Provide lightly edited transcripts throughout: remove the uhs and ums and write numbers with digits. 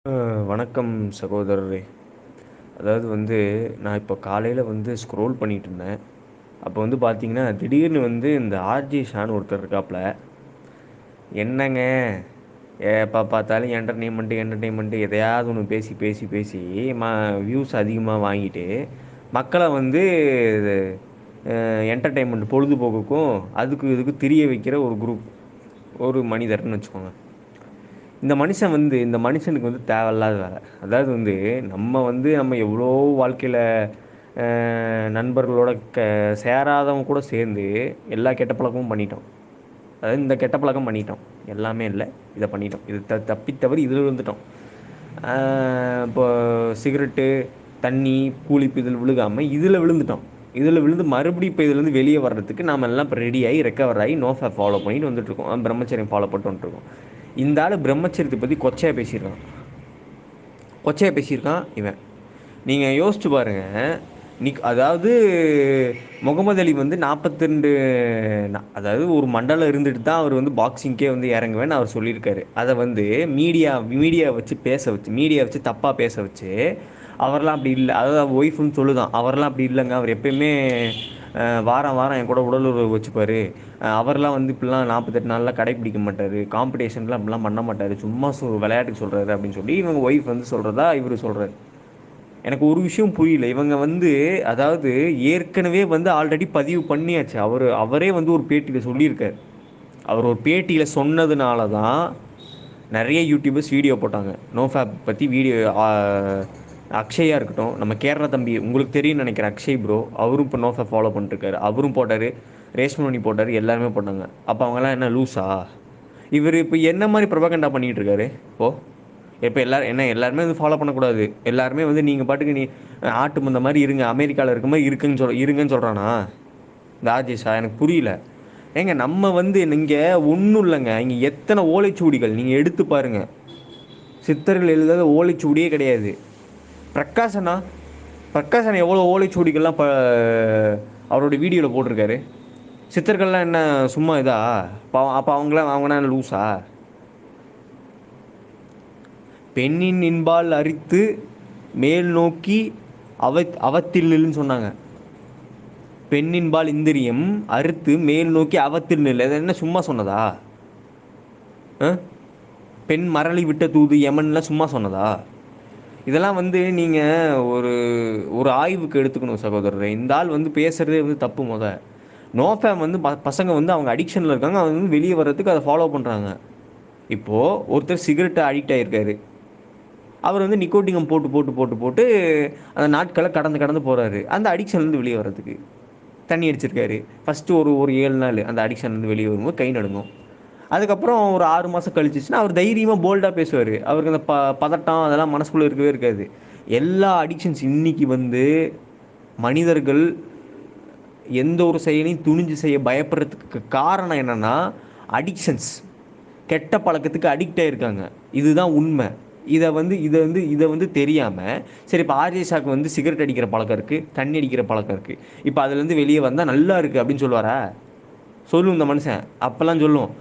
அ வணக்கம் சகோதரரே. அதாவது வந்து நான் இப்போ காலையில வந்து ஸ்க்ரோல் பண்ணிட்டுருந்தேன். அப்போ வந்து பார்த்தீங்கன்னா, திடீர்னு வந்து இந்த ஆர்ஜே ஷான்னு ஒருத்தர் இருக்காப்ல. என்னங்க எப்ப பார்த்தாலும் என்டர்டெயின்மெண்ட்டு எதையாவது ஒண்ணு பேசி, பேசி, பேசி ம வியூஸ் அதிகமா வாங்கிட்டு, மக்கள வந்து என்டர்டெயின்மெண்ட் பொழுதுபோக்குக்கும், அதுக்கும் இதுக்கும் திரிய வைக்கிற ஒரு குரூப். ஒரு மனிதர்ன்னு வச்சுக்கோங்க. இந்த மனுஷனுக்கு வந்து தேவையில்லாத வேலை. அதாவது வந்து நம்ம எவ்வளோ வாழ்க்கையில நண்பர்களோட சேராதவங்க கூட சேர்ந்து எல்லா கெட்ட பழக்கமும் பண்ணிட்டோம். அதாவது இந்த கெட்ட பழக்கம் பண்ணிட்டோம். எல்லாமே இல்லை, இதை பண்ணிட்டோம். இது தப்பி தவறி இதில் விழுந்துட்டோம். இப்போ சிகரெட்டு, தண்ணி, கூலிப்பு இதில் விழுகாமல் இதில் விழுந்துட்டோம். இதில் விழுந்து மறுபடியும் இப்போ இதுலேருந்து வெளியே வர்றதுக்கு நாம் எல்லாம் இப்போ ரெடி ஆகி ரெக்கவர் ஆகி நோஃபை ஃபாலோ பண்ணிட்டு வந்துட்டுருக்கோம். பிரம்மச்சரியம் ஃபாலோ பண்ணிட்டு வந்துட்டுருக்கோம். இந்த ஆள் பிரம்மச்சரியத்தை பற்றி கொச்சையாக பேசியிருக்கான். கொச்சையாக பேசியிருக்கான் இவன். நீங்கள் யோசிச்சு பாருங்க. அதாவது முகமது அலி வந்து 42 அதாவது ஒரு மண்டலம் இருந்துட்டு தான் அவர் வந்து பாக்ஸிங்க்கே வந்து இறங்குவேன்னு அவர் சொல்லியிருக்காரு. அதை வந்து மீடியா வச்சு பேச வச்சு மீடியா வச்சு தப்பாக பேச வச்சு அவர்லாம் அப்படி இல்லை. அதாவது அவர் ஒய்ஃப்னு சொல்லுதான். அவர்லாம் அப்படி இல்லைங்க. அவர் எப்பயுமே வாரம் வாரம் என் கூட உடலுறவு வச்சுப்பார். அவர்லாம் வந்து இப்படிலாம் 48 நாள்லாம் கடைப்பிடிக்க மாட்டார். காம்படிஷன்லாம் அப்படிலாம் பண்ண மாட்டார். சும்மா விளையாட்டுக்கு சொல்கிறாரு அப்படின்னு சொல்லி இவங்க ஒய்ஃப் வந்து சொல்கிறதா இவர் சொல்கிறார். எனக்கு ஒரு விஷயம் புரியல. இவங்க வந்து அதாவது ஏற்கனவே வந்து ஆல்ரெடி பதிவு பண்ணியாச்சு. அவரே வந்து ஒரு பேட்டியில் சொல்லியிருக்கார். அவர் ஒரு பேட்டியில் சொன்னதுனால தான் நிறைய யூடியூபர்ஸ் வீடியோ போட்டாங்க. நோஃபேப் பற்றி வீடியோ. அக்ஷயா இருக்கட்டும், நம்ம கேரளா தம்பி உங்களுக்கு தெரியும்னு நினைக்கிறேன், அக்ஷய் ப்ரோ. அவரும் இப்போ நோஃபேப் ஃபாலோ பண்ணிட்டுருக்காரு. அவரும் போட்டார், ரேஷ்மணி போட்டார், எல்லாருமே போட்டாங்க. அப்போ அவங்கெல்லாம் என்ன லூஸா? இவர் இப்போ என்ன மாதிரி ப்ரொபகண்டா பண்ணிகிட்டு இருக்காரு இப்போது? இப்போ எல்லாருமே வந்து ஃபாலோ பண்ணக்கூடாது. எல்லாருமே வந்து நீங்கள் பாட்டுக்கு ஆட்டு மந்த மாதிரி இருங்க, அமெரிக்காவில் இருக்க மாதிரி இருங்கன்னு சொல்கிறானா இந்த ஆர்ஜேஷா? எனக்கு புரியல. ஏங்க நம்ம வந்து இங்கே ஒன்றும் இல்லைங்க. இங்கே எத்தனை ஓலைச்சுவடிகள் நீங்கள் எடுத்து பாருங்க. சித்தர்கள் எழுதாத ஓலைச்சுவடியே கிடையாது. பிரகாசனா பிரகாசன் எவ்வளோ ஓலைச்சுவடிகள்லாம் இப்போ அவரோட வீடியோவில் போட்டிருக்காரு. சித்தர்கள்லாம் என்ன சும்மா இதா? அப்போ அவங்களாம் என்ன லூஸா? பெண்ணின் இன்பால் அரித்து மேல் நோக்கி அவத்தில் சொன்னாங்க. பெண்ணின்பால் இந்திரியம் அறுத்து மேல் நோக்கி அவத்தில் நில். அது என்ன சும்மா சொன்னதா? பெண் மரளி விட்ட தூது யமன்லாம் சும்மா சொன்னதா? இதெல்லாம் வந்து நீங்கள் ஒரு ஒரு ஆய்வுக்கு எடுத்துக்கணும் சகோதரர். இந்த ஆள் வந்து பேசுகிறதே வந்து தப்பு. நோஃபேம் வந்து பசங்க வந்து அவங்க அடிக்ஷனில் இருக்காங்க. அவங்க வந்து வெளியே வர்றதுக்கு அதை ஃபாலோ பண்ணுறாங்க. இப்போது ஒருத்தர் சிகரெட்டை அடிக்ட் ஆகிருக்காரு. அவர் வந்து நிக்கோட்டினம் போட்டு போட்டு போட்டு போட்டு அந்த நாட்களை கடந்து கடந்து போகிறாரு அந்த அடிக்ஷன்லேருந்து வெளியே வர்றதுக்கு. தண்ணி அடிச்சிருக்காரு. ஃபஸ்ட்டு ஒரு 7 நாள் அந்த அடிக்ஷன்லேருந்து வெளியே வரும்போது கை நடுங்கும். அதுக்கப்புறம் ஒரு 6 மாதம் கழிச்சிச்சுன்னா அவர் தைரியமாக போல்டாக பேசுவார். அவருக்கு அந்த பதட்டம் அதெல்லாம் மனசுக்குள்ளே இருக்கவே இருக்காது. எல்லா அடிக்ஷன்ஸ் இன்னைக்கு வந்து மனிதர்கள் எந்த ஒரு செயலையும் துணிஞ்சு செய்ய பயப்படுறதுக்கு காரணம் என்னென்னா அடிக்ஷன்ஸ். கெட்ட பழக்கத்துக்கு அடிக்ட் ஆகிருக்காங்க. இதுதான் உண்மை. இதை வந்து தெரியாமல் சரி இப்போ ஆர்ஜேஷாக்கு வந்து சிகரெட் அடிக்கிற பழக்கம் இருக்குது, தண்ணி அடிக்கிற பழக்கம் இருக்குது. இப்போ அதுலேருந்து வெளியே வந்தால் நல்லா இருக்குது அப்படின்னு சொல்லுவாரா? சொல்லும் இந்த மனுஷன். அப்போல்லாம் சொல்லும்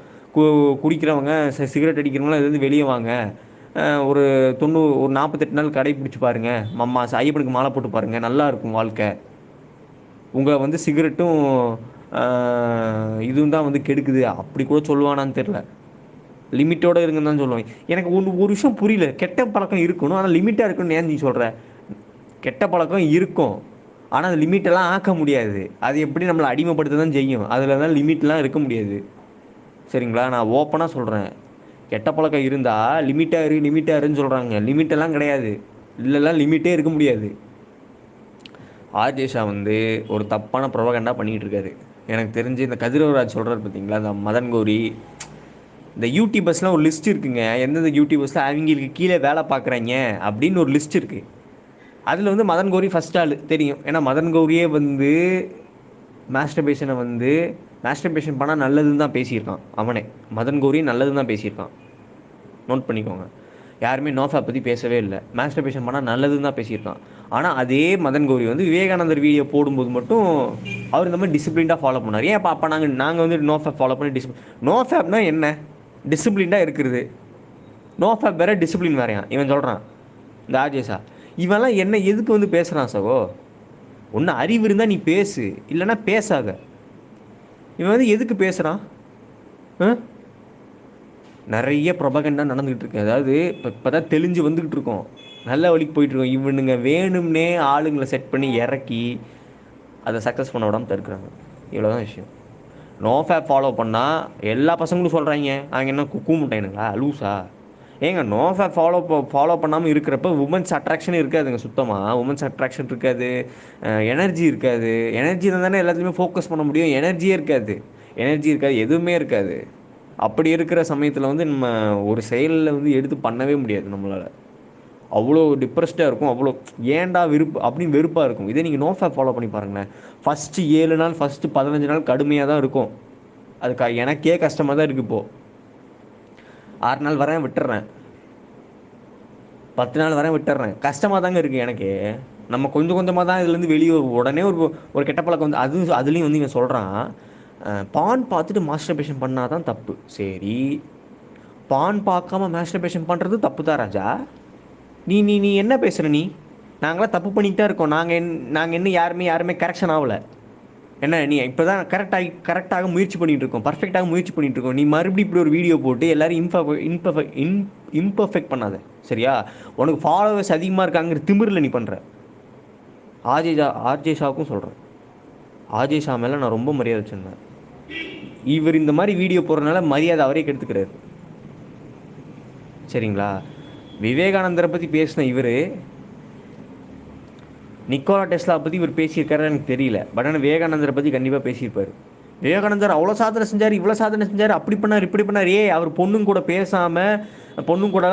குடிக்கிறவங்க சிகரெட் அடிக்கிறவங்களாம் இதுலேருந்து வெளியே வாங்க, ஒரு ஒரு 48 நாள் கடைப்பிடிச்சு பாருங்க, மம்மா ஐயப்பனுக்கு மாலை போட்டு பாருங்க, நல்லா இருக்கும் வாழ்க்கை. உங்களை வந்து சிகரெட்டும் இதுவும் தான் வந்து கெடுக்குது அப்படி கூட சொல்லுவானான்னு தெரில. லிமிட்டோடு இருங்கன்னு தான் சொல்லுவேன். எனக்கு ஒரு விஷயம் புரியல. கெட்ட பழக்கம் இருக்கணும், ஆனால் லிமிட்டாக இருக்குன்னு ஏன் நீ சொல்கிற? கெட்ட பழக்கம் இருக்கும், ஆனால் அது லிமிட்டெல்லாம் ஆக்க முடியாது. அது எப்படி நம்மளை அடிமைப்படுத்த தான் செய்யும். அதில் தான் லிமிட்லாம் இருக்க முடியாது. சரிங்களா? நான் ஓப்பனாக சொல்கிறேன். கெட்ட பழக்கம் இருந்தால் லிமிட்டாக இருன்னு சொல்கிறாங்க. லிமிட்டெல்லாம் கிடையாது. இல்லைலாம் லிமிட்டே இருக்க முடியாது. ஆர்ஜேஷா வந்து ஒரு தப்பான ப்ரொபகண்டா பண்ணிகிட்டு இருக்காரு. எனக்கு தெரிஞ்சு இந்த கதிரவராஜ் சொல்கிறார் பார்த்தீங்களா, இந்த மதன் கௌரி, இந்த யூடியூபர்ஸ்லாம் ஒரு லிஸ்ட் இருக்குங்க. எந்தெந்த யூடியூபர்ஸ்லாம் அவங்களுக்கு கீழே வேலை பார்க்குறாங்க அப்படின்னு ஒரு லிஸ்ட் இருக்குது. அதில் வந்து மதன் கௌரி ஃபஸ்ட் ஆள் தெரியும். ஏன்னா மதன் கௌரியே வந்து மாஸ்டர்பேஷன் பண்ணால் நல்லதுன்னு தான் பேசியிருக்கான். அவனே மதன் கௌரி நல்லதுன்னு தான் பேசியிருக்கான். நோட் பண்ணிக்கோங்க. யாருமே நோஃபேப் பற்றி பேசவே இல்லை. மாஸ்டர்பேஷன் பண்ணால் நல்லதுன்னு தான் பேசியிருக்கான். ஆனால் அதே மதன் கௌரி வந்து விவேகானந்தர் வீடியோ போடும்போது மட்டும் அவர் இந்த மாதிரி டிசிப்ளின்டாக ஃபாலோ பண்ணார். ஏன் அப்போ நாங்கள் வந்து நோஃபேப் ஃபாலோ பண்ணி நோஃபேப்னா என்ன? டிசிப்ளின்டாக இருக்கிறது. நோ ஃபேப் வேற, டிசிப்ளின் வேறையா இவன் சொல்கிறான், இந்த ஆர்ஜேஷா. இவன்லாம் என்ன எதுக்கு வந்து பேசுகிறான் சகோ? ஒன்று அறிவு இருந்தால் நீ பேசு, இல்லைன்னா பேசாத. இவன் வந்து எதுக்கு பேசுகிறான்? நிறைய ப்ரொபகண்டா நடந்துகிட்டு இருக்கு. அதாவது இப்போ தான் தெளிஞ்சு வந்துக்கிட்டு இருக்கோம், நல்ல வழிக்கு போயிட்டுருக்கோம். இவனுங்க வேணும்னே ஆளுங்களை செட் பண்ணி இறக்கி அதை சக்ஸஸ் பண்ண விடாமல் தடுக்கிறாங்க. இவ்வளோதான் விஷயம். நோ ஃபேப் ஃபாலோ பண்ணால் எல்லா பசங்களும் சொல்கிறாங்க நாங்கள் என்ன கூமுட்டைனுங்களா, லூஸா? ஏங்க நோ ஃபேப் ஃபாலோ பண்ணாமல் இருக்கிறப்ப உமன்ஸ் அட்ராக்ஷன் இருக்காதுங்க. சுத்தமாக உமன்ஸ் அட்ராக்ஷன் இருக்காது, எனர்ஜி இருக்காது. எனர்ஜி இருந்தால் தானே எல்லாத்துலேயுமே ஃபோக்கஸ் பண்ண முடியும். எனர்ஜியே இருக்காது, எனர்ஜி இருக்காது, எதுவுமே இருக்காது. அப்படி இருக்கிற சமயத்தில் வந்து நம்ம ஒரு செயலில் வந்து எடுத்து பண்ணவே முடியாது நம்மளால். அவ்வளோ டிப்ரெஸ்டாக இருக்கும், அவ்வளோ ஏன்டா விருப்பு அப்படின்னு வெறுப்பாக இருக்கும். இதே நீங்கள் நோ ஃபேப் ஃபாலோ பண்ணி பாருங்களேன். ஃபஸ்ட்டு 7 நாள், ஃபஸ்ட்டு 15 நாள் கடுமையாக தான் இருக்கும். அது எனக்கே கஷ்டமாக தான் இருக்குது. இப்போது 6 நாள் வரேன் விட்டுறேன், 10 நாள் வரேன் விட்டுறேன், கஷ்டமாக தாங்க இருக்குது எனக்கு. நம்ம கொஞ்சம் கொஞ்சமாக தான் இதுலேருந்து வெளியே உடனே ஒரு கெட்ட பழக்கம் வந்து அதுலேயும் வந்து இவன் சொல்கிறான், பான் பார்த்துட்டு மாஸ்டர்பேஷன் பண்ணால் தான் தப்பு. சரி, பான் பார்க்காம மாஸ்டர்பேஷன் பண்ணுறது தப்பு தான் ராஜா. நீ நீ நீ என்ன பேசுகிற? நீ நாங்களாம் தப்பு பண்ணிக்கிட்டு தான் இருக்கோம். நாங்கள் இன்னும் யாருமே கரெக்ஷன் ஆகலை. என்ன நீ இப்போ தான் கரெக்டாக முயற்சி பண்ணிகிட்டு இருக்கோம், பர்ஃபெக்டாக முயற்சி பண்ணிகிட்டு இருக்கோம். நீ மறுபடியும் இப்படி ஒரு வீடியோ போட்டு எல்லாரும் இம்பர்ஃபெக்ட் பண்ணாத, சரியா? உனக்கு ஃபாலோவர்ஸ் அதிகமாக இருக்காங்கிற திமிரில் நீ பண்ணுற. ஆர்ஜே ஷாவுக்கும் சொல்கிறேன், ஆர்ஜே ஷா மேலே நான் ரொம்ப மரியாதை வச்சுருந்தேன். இவர் இந்த மாதிரி வீடியோ போடுறதுனால மரியாதை அவரே கெடுத்துக்கிறாரு, சரிங்களா? விவேகானந்தரை பற்றி பேசின இவர் நிக்கோலா டெஸ்லா பற்றி இவர் பேசியிருக்காரு எனக்கு தெரியல. பட் ஆனால் விவேகானந்தரை பற்றி கண்டிப்பாக பேசியிருப்பார். விவேகானந்தர் அவ்வளோ சாதனை செஞ்சார், இவ்வளோ சாதனை செஞ்சார், அப்படி பண்ணார் இப்படி பண்ணார். அவர் பொண்ணுங்க கூட பேசாமல், பொண்ணுங்க கூட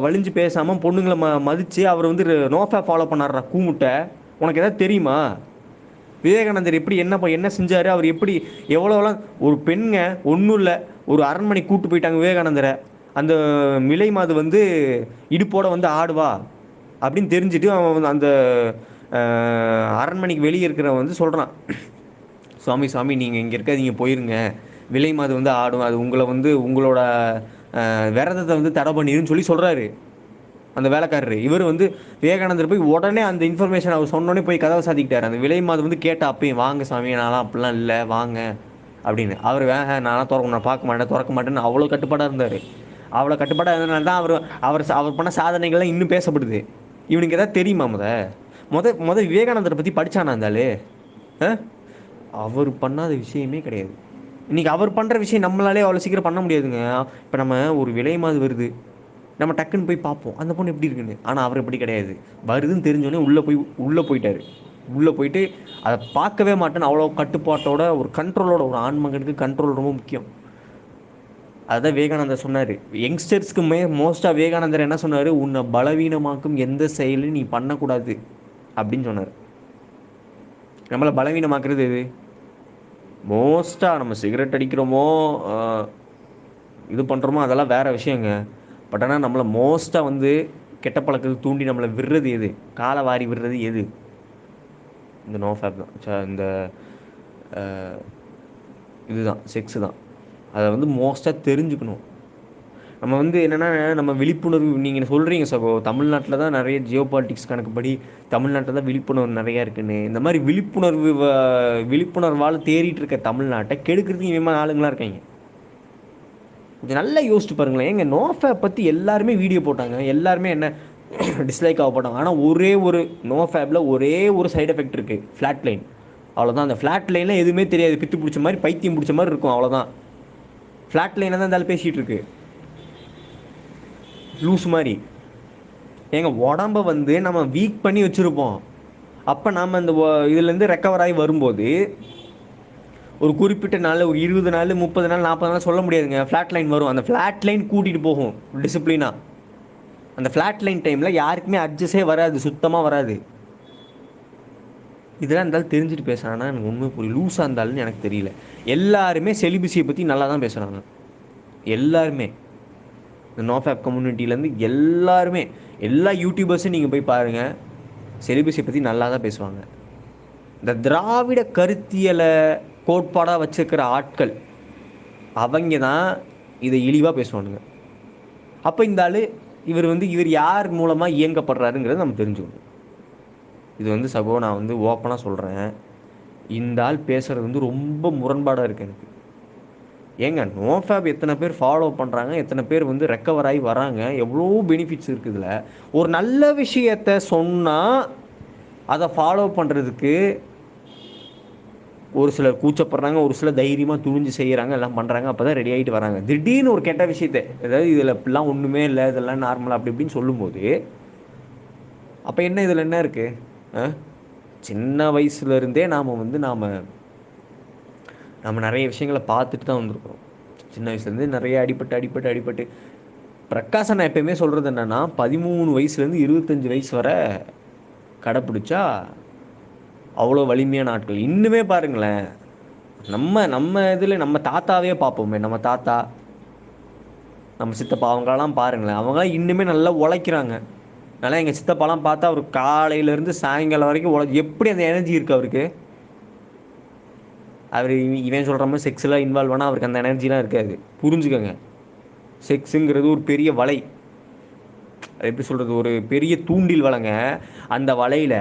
வலிஞ்சு பேசாமல் பொண்ணுங்களை மதித்து அவர் வந்து நோஃபா ஃபாலோ பண்ணார்றா கூமுட்டை. உனக்கு எதாவது தெரியுமா? விவேகானந்தர் எப்படி என்ன செஞ்சார்? அவர் எப்படி எவ்வளோலாம் ஒரு பெண்ங்க ஒன்றும் இல்லை, ஒரு அரண்மனை கூப்பிட்டு போயிட்டாங்க விவேகானந்தரை. அந்த மிலை மாது வந்து இடுப்போட வந்து ஆடுவா அப்படின்னு தெரிஞ்சுட்டு அவன் அந்த அரண்மனைக்கு வெளியே இருக்கிறவன் வந்து சொல்கிறான், சுவாமி நீங்கள் இங்கே இருக்காதீங்க, போயிருங்க, விலை மாது வந்து ஆடும், அது உங்களை வந்து உங்களோட விரதத்தை வந்து தடை பண்ணிருன்னு சொல்கிறாரு அந்த வேலைக்காரரு. இவர் வந்து விவேகானந்தர் போய் உடனே அந்த இன்ஃபர்மேஷன் அவர் சொன்னோடனே போய் கதவை சாத்திக்கிட்டார். அந்த விலை மாது வந்து கேட்ட அப்பயும், வாங்க சாமி, நான்லாம் அப்படிலாம் இல்லை, வாங்க அப்படின்னு. அவர் நான்லாம் நான் பார்க்க மாட்டேன், திறக்க மாட்டேன்னு அவ்வளோ கட்டுப்பாடாக இருந்தார். அவ்வளோ கட்டுப்பாடாக இருந்ததுனால தான் அவர் பண்ண சாதனைகள்லாம் இன்னும் பேசப்படுது. இவனுக்கு எதாவது தெரியுமா? முத விவேகானந்தரை பற்றி படித்தானா இருந்தாலே? அவர் பண்ணாத விஷயமே கிடையாது. இன்றைக்கி அவர் பண்ணுற விஷயம் நம்மளாலே அவ்வளோ சீக்கிரம் பண்ண முடியாதுங்க. இப்போ நம்ம ஒரு விலை மாது வருது, நம்ம டக்குன்னு போய் பார்ப்போம் அந்த பொண்ணு எப்படி இருக்குன்னு. ஆனால் அவர் எப்படி கிடையாது, வருதுன்னு தெரிஞ்சோடனே உள்ளே போயிட்டார். உள்ளே போயிட்டு அதை பார்க்கவே மாட்டேன்னு அவ்வளோ கட்டுப்பாட்டோட, ஒரு கண்ட்ரோலோட. ஒரு ஆண்மகனுக்கு கண்ட்ரோல் ரொம்ப முக்கியம். அதுதான் விவேகானந்தர் சொன்னார். யங்ஸ்டர்ஸ்க்கு மோஸ்ட்டாக விவேகானந்தர் என்ன சொன்னார்? உன்னை பலவீனமாக்கும் எந்த செயலையும் நீ பண்ணக்கூடாது அப்படின்னு சொன்னார். நம்மளை பலவீனமாக்குறது எது? மோஸ்ட்டாக நம்ம சிகரெட் அடிக்கிறோமோ, இது பண்ணுறோமோ, அதெல்லாம் வேறு விஷயங்க. பட் ஆனால் நம்மளை மோஸ்ட்டாக வந்து கெட்ட பழக்கத்துக்கு தூண்டி நம்மளை விடுறது எது? காலை வாரி விடுறது எது? இந்த நோ ஃபேப் தான், இந்த இதுதான், செக்ஸு தான். அதை வந்து மோஸ்ட்டாக தெரிஞ்சுக்கணும். நம்ம வந்து என்னென்னா, நம்ம விழிப்புணர்வு, நீங்கள் சொல்கிறீங்க சகோ, தமிழ்நாட்டில் தான் நிறைய ஜியோ பாலிட்டிக்ஸ் கணக்குப்படி தமிழ்நாட்டில் தான் விழிப்புணர்வு நிறையா இருக்குன்னு. இந்த மாதிரி விழிப்புணர்வால் தேறிட்டு இருக்க தமிழ்நாட்டை கெடுக்கிறதுக்கு இவன் ஆளுங்களாக இருக்காங்க. கொஞ்சம் நல்லா யோசிச்சு பாருங்களேன். ஏங்க நோ ஃபேப் பற்றி எல்லாருமே வீடியோ போட்டாங்க, எல்லாருமே என்ன டிஸ்லைக் ஆகப்பட்டாங்க. ஆனால் ஒரே ஒரு நோ ஃபேப்பில் ஒரே ஒரு சைடு எஃபெக்ட் இருக்குது, ஃப்ளாட் லைன். அவ்வளோதான். அந்த ஃப்ளாட் லைனில் எதுவுமே தெரியாது, பித்து பிடிச்ச மாதிரி, பைத்தியம் பிடிச்ச மாதிரி இருக்கும், அவ்வளோதான். ஃப்ளாட் லைனை தான் இருந்தாலும் பேசிகிட்டு இருக்கு, லூஸ் மாதிரி. ஏங்க உடம்பை வந்து நம்ம வீக் பண்ணி வச்சுருப்போம். அப்போ நாம் அந்த இதுலேருந்து ரெக்கவர் ஆகி வரும்போது ஒரு குறிப்பிட்ட நாள், ஒரு 20 நாள், 30 நாள், 40 நாள் சொல்ல முடியாதுங்க. ஃப்ளாட் லைன் வரும். அந்த ஃப்ளாட் லைன் கூட்டிகிட்டு போகும் டிசிப்ளினாக. அந்த ஃப்ளாட் லைன் டைமில் யாருக்குமே அட்ஜஸ்டே வராது, சுத்தமாக வராது. இதெல்லாம் இருந்தாலும் தெரிஞ்சுட்டு பேசுகிறான்னா எனக்கு உண்மை புரியல. லூஸாக இருந்தாலும் எனக்கு தெரியல. எல்லாருமே செலிபஸியை பற்றி நல்லா தான் பேசுகிறாங்க. எல்லாருமே இந்த நோஃபேப் கம்யூனிட்டியிலேருந்து எல்லாருமே, எல்லா யூடியூபர்ஸும் நீங்கள் போய் பாருங்கள், செலிபஸியை பற்றி நல்லா தான் பேசுவாங்க. இந்த திராவிட கருத்தியலை கோட்பாடாக வச்சுருக்கிற ஆட்கள் அவங்க தான் இதை இழிவாக பேசுவானுங்க. அப்போ இந்த ஆள் இவர் யார் மூலமாக இயங்கப்படுறாருங்கிறத நம்ம தெரிஞ்சுக்கணும். இது வந்து சகோ நான் வந்து ஓப்பனாக சொல்கிறேன், இந்த ஆள் பேசுகிறது வந்து ரொம்ப முரண்பாடாக இருக்குது எனக்கு. ஏங்க நோஃபேப் எத்தனை பேர் ஃபாலோ பண்ணுறாங்க, எத்தனை பேர் வந்து ரெக்கவர் ஆகி வராங்க, எவ்வளோ பெனிஃபிட்ஸ் இருக்குதுல. ஒரு நல்ல விஷயத்த சொன்னால் அதை ஃபாலோ பண்ணுறதுக்கு ஒரு சிலர் கூச்சப்படுறாங்க, ஒரு சிலர் தைரியமாக துணிஞ்சு செய்கிறாங்க, எல்லாம் பண்ணுறாங்க, அப்போ தான் ரெடி ஆகிட்டு வராங்க. திடீர்னு ஒரு கெட்ட விஷயத்தை, அதாவது இதில் இப்படிலாம் ஒன்றுமே இல்லை, இதெல்லாம் நார்மலாக அப்படி இப்படின்னு சொல்லும்போது அப்போ என்ன இதில் என்ன இருக்குது? சின்ன வயசுலேருந்தே நாம் நிறைய விஷயங்களை பார்த்துட்டு தான் வந்திருக்கிறோம். சின்ன வயசுலேருந்து நிறைய அடிபட்டு பிரகாசன் நான் எப்பயுமே சொல்கிறது என்னென்னா, 13 வயசுலேருந்து 25 வயசு வரை கடைப்பிடிச்சா அவ்வளோ வலிமையான ஆட்கள். இன்னுமே பாருங்களேன், நம்ம இதில் நம்ம தாத்தாவே பார்ப்போமே, நம்ம தாத்தா, நம்ம சித்தப்பா, அவங்களெல்லாம் பாருங்களேன், அவங்களாம் இன்னுமே நல்லா உழைக்கிறாங்க. நல்லா எங்கள் சித்தப்பாலாம் பார்த்தா அவர் காலையிலேருந்து சாயங்காலம் வரைக்கும் எப்படி அந்த எனர்ஜி இருக்குது அவருக்கு. அவர் இவன் சொல்கிற மாதிரி செக்ஸில் இன்வால்வ் ஆனால் அவருக்கு அந்த எனர்ஜிலாம் இருக்காது. புரிஞ்சுக்கோங்க, செக்ஸுங்கிறது ஒரு பெரிய வலை, எப்படி சொல்கிறது, ஒரு பெரிய தூண்டில் வலைங்க. அந்த வலையில்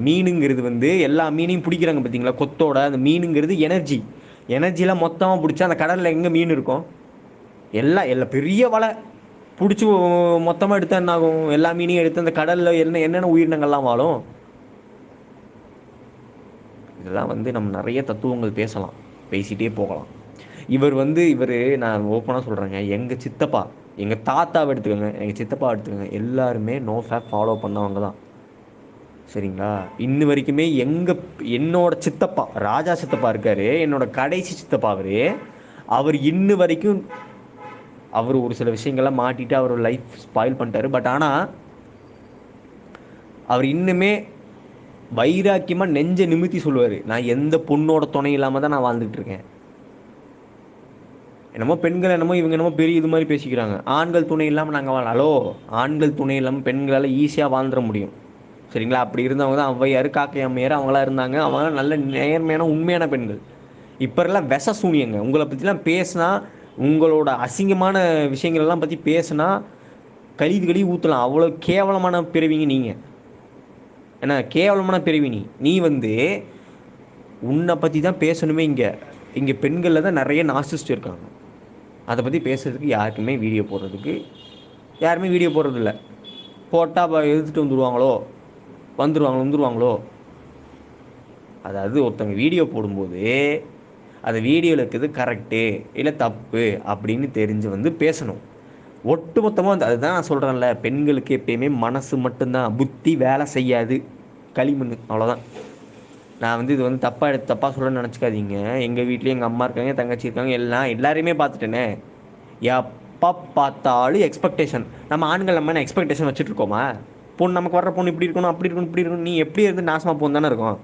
மீனுங்கிறது வந்து எல்லா மீனையும் பிடிக்கிறாங்க பார்த்தீங்களா, கொத்தோட. அந்த மீனுங்கிறது எனர்ஜிலாம் மொத்தமாக பிடிச்சா அந்த கடலில் எங்கே மீன் இருக்கும்? எல்லாம் பெரிய வலை பிடிச்சி மொத்தமாக எடுத்தால் என்ன ஆகும்? எல்லா மீனையும் எடுத்து அந்த கடலில் என்னென்ன உயிரினங்கள்லாம் வாழும்? இதெல்லாம் வந்து நம்ம நிறைய தத்துவங்கள் பேசலாம், பேசிகிட்டே போகலாம். இவர் நான் ஓப்பனாக சொல்கிறேங்க, எங்கள் சித்தப்பா, எங்கள் தாத்தாவை எடுத்துக்கோங்க, எங்கள் சித்தப்பா எடுத்துக்கோங்க, எல்லாருமே நோ ஃபேப் ஃபாலோ பண்ணவங்க தான். சரிங்களா? இன்ன வரைக்குமே என்னோட சித்தப்பா, ராஜா சித்தப்பா இருக்கார், என்னோட கடைசி சித்தப்பா அவர் இன்ன வரைக்கும் அவர் ஒரு சில விஷயங்கள்லாம் மாட்டிட்டு அவர் லைஃப் ஸ்பாயில் பண்ணிட்டாரு. பட் ஆனால் அவர் இன்னுமே வைராக்கியமாக நெஞ்ச நிமித்தி சொல்லுவார், நான் எந்த பொண்ணோட துணை இல்லாமல் தான் நான் வாழ்ந்துட்டு இருக்கேன். என்னமோ பெண்கள் இவங்க என்னமோ பெரிய இது மாதிரி பேசிக்கிறாங்க. ஆண்கள் துணை இல்லாமல் நாங்கள் ஹலோ, ஆண்கள் துணை இல்லாமல் பெண்களால் ஈஸியாக வாழ்ந்துட முடியும். சரிங்களா? அப்படி இருந்தவங்க தான் ஔவையார், காக்கை அம்மையார், அவங்களாம் இருந்தாங்க. அவங்க நல்ல நேர்மையான உண்மையான பெண்கள். இப்போ எல்லாம் விஷ சூனியங்க. உங்களை பற்றிலாம் பேசினா, உங்களோட அசிங்கமான விஷயங்கள்லாம் பற்றி பேசினா கழுவி ஊற்றலாம். அவ்வளோ கேவலமான பிறவிங்க நீங்கள். ஏன்னா கேவலமான பிறவி நீ வந்து உன்னை பற்றி தான் பேசணுமே. இங்கே பெண்களில் தான் நிறைய நார்சிஸ்ட் இருக்காங்க. அதை பற்றி பேசுறதுக்கு யாருமே வீடியோ போடுறதில்ல. போட்டால் எடுத்துகிட்டு வந்துடுவாங்களோ. அதாவது ஒருத்தவங்க வீடியோ போடும்போது அந்த வீடியோவில் இருக்குது கரெக்டு இல்லை தப்பு அப்படின்னு தெரிஞ்சு வந்து பேசணும். ஒட்டுமொத்தமாக வந்து அதுதான் நான் சொல்கிறேன்ல, பெண்களுக்கு எப்பயுமே மனசு மட்டும்தான், புத்தி வேலை செய்யாது, களிமண், அவ்வளோதான். நான் வந்து இது வந்து தப்பாக சொல்லணும்னு நினச்சிக்காதீங்க. எங்கள் வீட்லேயும் எங்கள் அம்மா இருக்காங்க, தங்கச்சி இருக்காங்க, எல்லாரையுமே பார்த்துட்டேனே. எப்போ பார்த்தாலும் எக்ஸ்பெக்டேஷன். நம்ம ஆண்கள் நம்ம என்ன எக்ஸ்பெக்டேஷன் வச்சுட்டு இருக்கோமா? பொண்ணு நமக்கு வர்ற பொண்ணு இப்படி இருக்கணும், அப்படி இருக்கணும், இப்படி இருக்கணும். நீ எப்படி இருந்து நாசமாக போன்னு தானே இருக்கும்.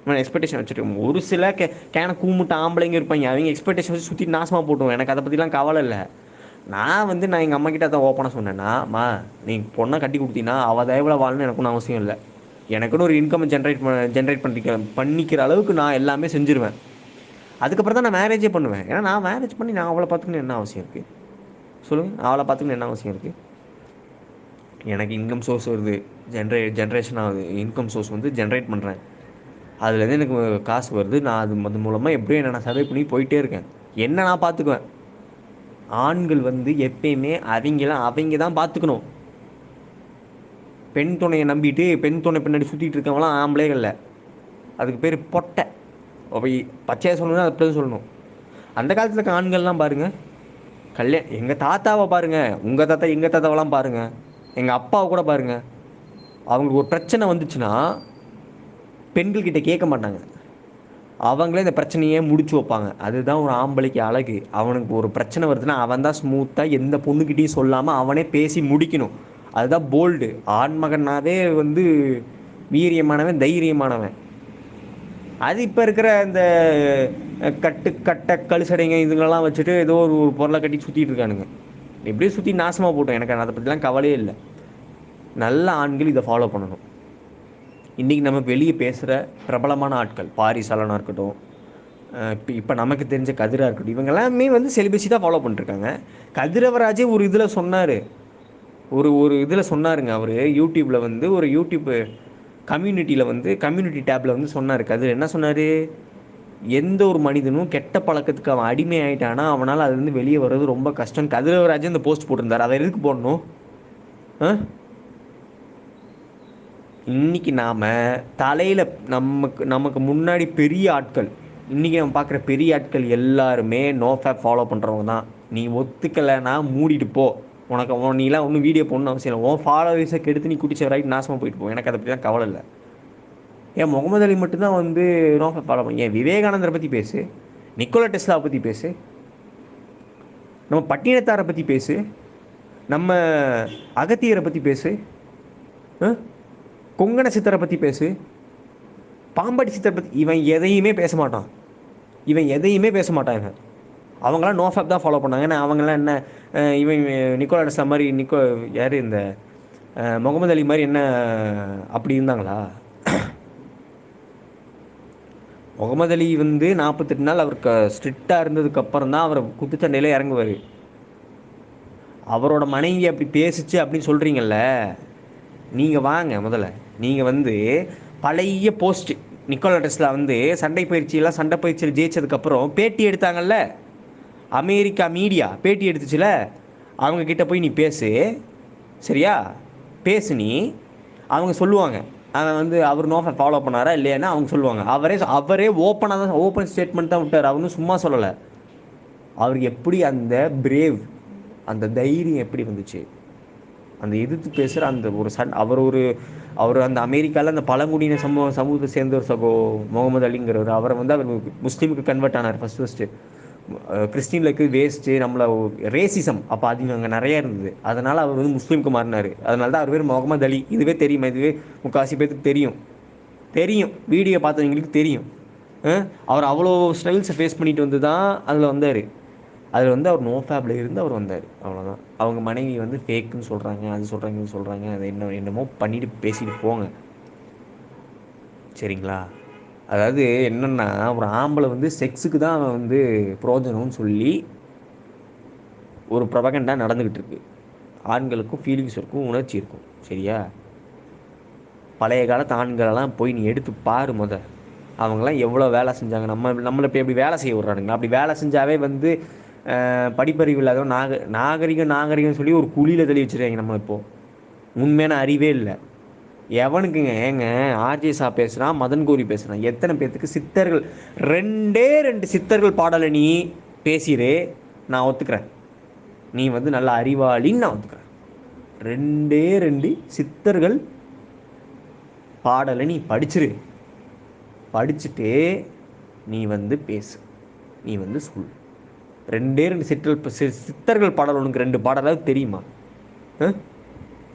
நம்ம எக்ஸ்பெக்டேஷன் வச்சுருக்கோம். ஒரு சில கேன கூமுட்ட ஆம்பளைங்க இருப்பாங்க, அவங்க எக்ஸ்பெக்டேஷன் வச்சு சுற்றி நாசமாக போட்டோம். எனக்கு அதை பற்றிலாம் கவலை இல்லை. நான் எங்கள் அம்மா கிட்ட அதை ஓப்பனாக சொன்னேன்னா, அம்மா நீ பொண்ணை கட்டி கொடுத்தீங்கன்னா அவள் தயவில் வாழணும்னு எனக்கு ஒன்றும் அவசியம் இல்லை. எனக்குன்னு ஒரு இன்கம் ஜென்ரேட் பண்ணிக்கிற அளவுக்கு நான் எல்லாமே செஞ்சுருவேன். அதுக்கப்புறம் தான் நான் மேரேஜே பண்ணுவேன். ஏன்னா நான் மேரேஜ் பண்ணி நான் அவளை பார்த்துக்கணும் என்ன அவசியம் இருக்குது சொல்லுங்கள்? அவளை பார்த்துக்கணும் என்ன அவசியம் இருக்குது? எனக்கு இன்கம் சோர்ஸ் வருது, ஜென்ரேஷன் ஆகுது, இன்கம் சோர்ஸ் வந்து ஜென்ரேட் பண்ணுறேன், அதுலேருந்து எனக்கு காசு வருது, நான் அது மூலமாக எப்படியும் என்ன நான் சர்வை பண்ணி போயிட்டே இருக்கேன். என்ன நான் பார்த்துக்குவேன். ஆண்கள் வந்து எப்பயுமே அவங்க தான் பார்த்துக்கணும். பெண் துணையை நம்பிட்டு பெண் துணை பின்னாடி சுற்றிட்டு இருக்கவங்களாம் ஆம்பளைகளில், அதுக்கு பேர் பொட்டை. அப்போ பச்சையாக சொல்லணும்னா அப்படி தான் சொல்லணும். அந்த காலத்தில் இருக்க ஆண்கள்லாம் பாருங்கள், எங்கள் தாத்தாவை பாருங்கள், உங்கள் தாத்தா எங்கள் தாத்தாவெல்லாம் பாருங்கள், எங்கள் அப்பாவை கூட பாருங்கள், அவங்களுக்கு ஒரு பிரச்சனை வந்துச்சுன்னா பெண்கள்கிட்ட கேட்க மாட்டாங்க, அவங்களே இந்த பிரச்சனையே முடிச்சு வைப்பாங்க. அதுதான் ஒரு ஆம்பளைக்கு அழகு. அவனுக்கு ஒரு பிரச்சனை வருதுன்னா அவன் தான் ஸ்மூத்தாக எந்த பொண்ணுக்கிட்டையும் சொல்லாமல் அவனே பேசி முடிக்கணும். அதுதான் போல்டு. ஆண்மகனாவே வந்து வீரியமானவன், தைரியமானவன். அது இப்போ இருக்கிற இந்த கட்டை கழுசடைங்க இதுங்களெல்லாம் வச்சுட்டு ஏதோ ஒரு பொருளை கட்டி சுற்றிட்டு இருக்கானுங்க. எப்படியே சுற்றி நாசமாக போட்டோம். எனக்கு அதை பற்றிலாம் கவலையே இல்லை. நல்ல ஆண்கள் இதை ஃபாலோ பண்ணணும். இன்றைக்கி நம்ம வெளியே பேசுகிற பிரபலமான ஆட்கள், பாரிசாலனாக இருக்கட்டும், இப்போ நமக்கு தெரிஞ்ச கதிரா இருக்கட்டும், இவங்க எல்லாமே வந்து செலிபஸி தான் ஃபாலோ பண்ணிருக்காங்க. கதிரவராஜே ஒரு இதில் சொன்னார், ஒரு ஒரு இதில் சொன்னாருங்க. அவர் யூடியூப்பில் வந்து ஒரு யூடியூப் கம்யூனிட்டியில் வந்து கம்யூனிட்டி டேப்பில் வந்து சொன்னார். கதிர் என்ன சொன்னார், எந்த ஒரு மனிதனும் கெட்ட பழக்கத்துக்கு அவன் அடிமை ஆகிட்டானா அவனால் அதுலேருந்து வெளியே வர்றது ரொம்ப கஷ்டம். கதிரவராஜே இந்த போஸ்ட் போட்டிருந்தார். அதை எதுக்கு போடணும்? இன்னைக்கு நாம் தலையில் நமக்கு நமக்கு முன்னாடி பெரிய ஆட்கள், இன்றைக்கி நம்ம பார்க்குற பெரிய ஆட்கள் எல்லாருமே நோ ஃபேப் ஃபாலோ பண்ணுறவங்க தான். நீ ஒத்துக்கலைன்னா மூடிட்டு போ. உனக்கு நீலாம் ஒன்றும் வீடியோ போடணும்னு அவசியம் இல்லை. உன் ஃபாலோவர்ஸை கெடுத்து நீ குடிச்ச வரைக்கும் நாசமாக போயிட்டு போ. எனக்கு அதை பற்றி தான் கவலை இல்லை. ஏன் முகமது அலி மட்டும்தான் வந்து நோ ஃபேப் ஃபாலோ பண்ணி? ஏன் விவேகானந்தரை பற்றி பேசு, நிக்கோலா டெஸ்லாவை பற்றி பேசு, நம்ம பட்டினத்தாரை பற்றி பேசு, நம்ம அகத்தியரை பற்றி பேசு, கொங்கண சித்தரை பற்றி பேசு, பாம்பாட்டி சித்தரை பற்றி. இவன் எதையுமே பேச மாட்டான். இவன் அவங்களாம் நோ ஃபேப் தான் ஃபாலோ பண்ணாங்க. ஏன்னா அவங்களாம் என்ன, இவன் நிக்கோலா டெஸ்லா மாதிரி யார் இந்த முகமது அலி மாதிரி என்ன அப்படி இருந்தாங்களா? முகமது அலி வந்து 48 நாள் அவருக்கு ஸ்ட்ரிக்டாக இருந்ததுக்கப்புறம் தான் அவர் குத்துச்சண்டையில் இறங்குவார். அவரோட மனைவி அப்படி பேசிச்சு அப்படின்னு சொல்கிறீங்கல்ல, நீங்கள் வாங்க முதல்ல. நீங்கள் வந்து பழைய போஸ்ட் நிக்கோலா டெஸ்லா வந்து சண்டை பயிற்சியில் ஜெயிச்சதுக்கப்புறம் பேட்டி எடுத்தாங்கல்ல, அமெரிக்கா மீடியா பேட்டி எடுத்துச்சுல, அவங்கக்கிட்ட போய் நீ பேசு. சரியா? பேசு நீ. அவங்க சொல்லுவாங்க அவன் வந்து அவர் நோ ஃபேப் ஃபாலோ பண்ணாரா இல்லையானா அவங்க சொல்லுவாங்க. அவரே ஓப்பன் ஸ்டேட்மெண்ட் தான் விட்டார். அவரும் சும்மா சொல்லலை. அவருக்கு எப்படி அந்த பிரேவ், அந்த தைரியம் எப்படி வந்துச்சு, அந்த எதிர்த்து பேசுகிற அந்த ஒரு அவர் அந்த அமெரிக்காவில் அந்த பழங்குடியின சமூகத்தை சேர்ந்த ஒரு முகமது அலிங்கிறவர். அவரை வந்து அவர் முஸ்லீமுக்கு கன்வெர்ட் ஆனார் ஃபஸ்ட்டு. கிறிஸ்டின்லுக்கு வேஸ்ட்டு, நம்மளை ரேசிசம் அப்போ அது அங்கே நிறையா இருந்தது. அதனால் அவர் வந்து முஸ்லீமுக்கு மாறினார். அதனால தான் அவர் பேர் முகமது அலி. இதுவே தெரியுமா? இதுவே முக்கால்வாசி பேருக்கு தெரியும். வீடியோ பார்த்தவங்களுக்கு தெரியும். அவர் அவ்வளோ ஸ்ட்ரகிள்ஸை ஃபேஸ் பண்ணிட்டு வந்து தான் அதில் வந்தார். அதில் வந்து அவர் நோ ஃபேப்பில் இருந்து அவர் வந்தார். அவ்வளோதான். அவங்க மனைவி வந்து ஃபேக்குன்னு சொல்கிறாங்க, அது சொல்கிறாங்க, இது சொல்கிறாங்க. அதை என்னமோ பண்ணிட்டு பேசிட்டு போங்க. சரிங்களா? அதாவது என்னென்னா, ஒரு ஆம்பளை வந்து செக்ஸுக்கு தான் அவன் வந்து புரோஜனம்னு சொல்லி ஒரு ப்ரொபகண்டா நடந்துக்கிட்டு இருக்கு. ஆண்களுக்கும் ஃபீலிங்ஸ் இருக்கும், உணர்ச்சி இருக்கும். சரியா? பழைய காலத்து ஆண்களெல்லாம் போய் நீ எடுத்து பாரு. அவங்களாம் எவ்வளோ வேலை செஞ்சாங்க. நம்மளை இப்போ எப்படி வேலை செய்ய விட்றானுங்களா? அப்படி வேலை செஞ்சாவே வந்து படிப்பறிவு இல்லாத நாகரிகம் சொல்லி ஒரு குழியில் தள்ளி வச்சுருக்காங்க. நம்ம இப்போது உண்மையான அறிவே இல்லை. எவனுக்குங்க? ஏங்க ஆர்ஜே சா பேசுகிறான், மதன் கோரி பேசுகிறான். எத்தனை பேர்த்துக்கு சித்தர்கள் 2 சித்தர்கள் பாடலை நீ பேசிடு, நான் ஒத்துக்கிறேன். நீ வந்து நல்ல அறிவாளின்னு நான் ஒத்துக்கிறேன். 2 சித்தர்கள் பாடலை நீ படிச்சுட்டு நீ வந்து பேசு, நீ வந்து சொல். 2 சித்தர்கள் பாடல் உனக்கு 2 பாடலாவது தெரியுமா?